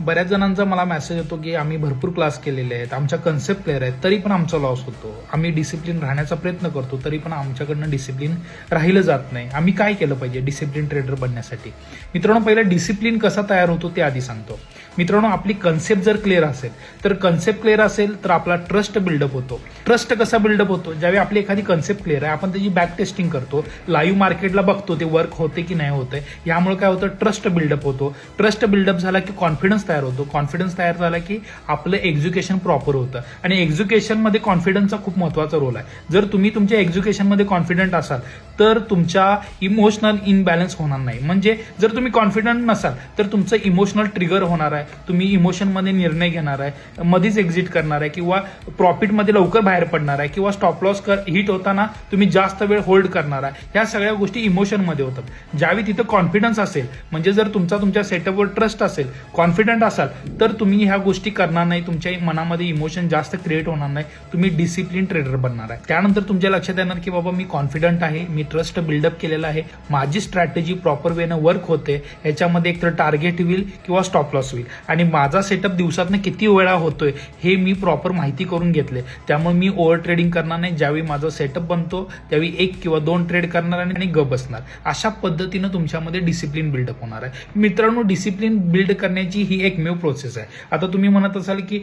बऱ्याच जणांचा मला मेसेज येतो की आम्ही भरपूर क्लास केलेले आहेत, आमच्या कन्सेप्ट क्लिअर आहेत, तरी पण आमचा लॉस होतो. आम्ही डिसिप्लिन राहण्याचा प्रयत्न करतो, तरी पण आमच्याकडनं डिसिप्लिन राहिलं जात नाही. आम्ही काय केलं पाहिजे डिसिप्लिन ट्रेडर बनण्यासाठी? मित्रांनो, पहिलं डिसिप्लिन कसा तयार होतो ते आधी सांगतो. मित्रांनो, आपली कन्सेप्ट जर क्लिअर असेल तर कन्सेप्ट क्लिअर असेल तर आपला ट्रस्ट बिल्डअप होतो. ट्रस्ट कसा बिल्डअप होतो? ज्यावेळी आपली एखादी कन्सेप्ट क्लिअर आहे, आपण त्याची बॅक टेस्टिंग करतो, लाईव्ह मार्केटला बघतो ते वर्क होते की नाही होते. यामुळे काय होतं? ट्रस्ट बिल्डअप होतो. ट्रस्ट बिल्डअप झाला की कॉन्फिडन्स तयार होतो. कॉन्फिडन्स तयार झाला की आपलं एक्झिक्युशन प्रॉपर होतं. आणि एक्झिक्युशनमध्ये कॉन्फिडन्सचा खूप महत्त्वाचा रोल आहे. जर तुम्ही तुमच्या एक्झिक्युशनमध्ये कॉन्फिडंट असाल तर तुमच्या इमोशनल इनबॅलन्स होणार नाही. म्हणजे जर तुम्ही कॉन्फिडंट नसाल तर तुमचं इमोशनल ट्रिगर होणार आहे, तुम्ही इमोशनमध्ये निर्णय घेणार आहे, मध्येच एक्झिट करणार आहे, किंवा प्रॉफिटमध्ये लवकर बाहेर पडणार आहे, किंवा स्टॉप लॉस हिट होताना तुम्ही जास्त वेळ होल्ड करणार आहे. ह्या सगळ्या गोष्टी इमोशनमध्ये होतात. ज्यावेळी तिथं कॉन्फिडन्स असेल, म्हणजे जर तुमच्या सेटअपवर ट्रस्ट असेल, कॉन्फिडंट असाल, तर तुम्ही ह्या गोष्टी करणार नाही. तुमच्या मनामध्ये इमोशन जास्त क्रिएट होणार नाही. तुम्ही डिसिप्लिन ट्रेडर बनणार आहे. त्यानंतर तुमच्या लक्षात येणार की बाबा मी कॉन्फिडंट आहे, मी ट्रस्ट बिल्डअप केलेला आहे, माझी स्ट्रॅटेजी प्रॉपर वेनं वर्क होते. ह्याच्यामध्ये एकतर टार्गेट होईल किंवा स्टॉप लॉस होईल, आणि माझा सेटअप दिवसातनं किती वेळा होतोय हे मी प्रॉपर माहिती करून घेतले. त्यामुळे मी ओव्हर ट्रेडिंग करणार नाही. ज्यावेळी माझा सेटअप बनतो त्यावेळी 1 किंवा 2 ट्रेड करणार आणि गप बसणार. अशा पद्धतीनं तुमच्यामध्ये डिसिप्लिन बिल्डअप होणार आहे. मित्रांनो, डिसिप्लिन बिल्ड करण्याची ही एकमेव प्रोसेस आहे. आता तुम्ही म्हणत असाल की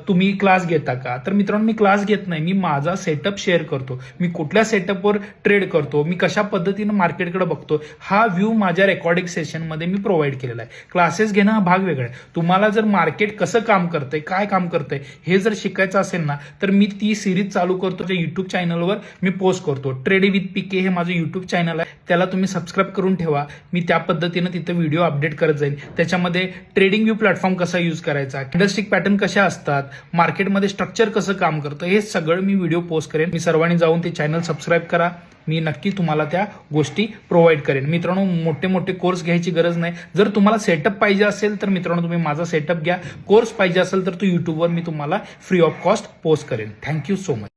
तुम्ही क्लास घेता का? तर मित्रांनो, मी क्लास घेत नाही. मी माझा सेटअप शेअर करतो. मी कुठल्या सेटअपवर ट्रेड करतो, मी कशा पद्धतीनं मार्केटकडे बघतो, हा व्ह्यू माझ्या रेकॉर्डिंग सेशनमध्ये मी प्रोव्हाइड केलेला आहे. क्लासेस घेणं हा भाग वेगळा आहे. तुम्हाला जर मार्केट कसं काम करतंय, काय काम करतंय हे जर शिकायचं असेल ना, तर मी ती सिरीज चालू करतो. जे युट्यूब चॅनलवर मी पोस्ट करतो. ट्रेड विथ पीके हे माझं युट्यूब चॅनल आहे, त्याला तुम्ही सबस्क्राईब करून ठेवा. मी त्या पद्धतीनं तिथं व्हिडिओ अपडेट करत जाईल. त्याच्यामध्ये ट्रेडिंग व्यू प्लॅटफॉर्म कसा यूज करायचा, कॅन्डलस्टिक पॅटर्न कशा असतात, मार्केटमध्ये स्ट्रक्चर कसं काम करतं, हे सगळं मी व्हिडिओ पोस्ट करेन. मी सर्वांनी जाऊन ते चॅनल सबस्क्राईब करा. मी नक्की तुम्हाला त्या गोष्टी प्रोव्हाइड करेन. मित्रांनो, मोठे कोर्स घ्यायची गरज नाही. जर तुम्हाला सेटअप पाहिजे असेल तर मित्रांनो तुम्ही माझा सेटअप घ्या. कोर्स पाहिजे असेल तर तो युट्यूबवर मी तुम्हाला फ्री ऑफ कॉस्ट पोस्ट करेन. Thank you so much.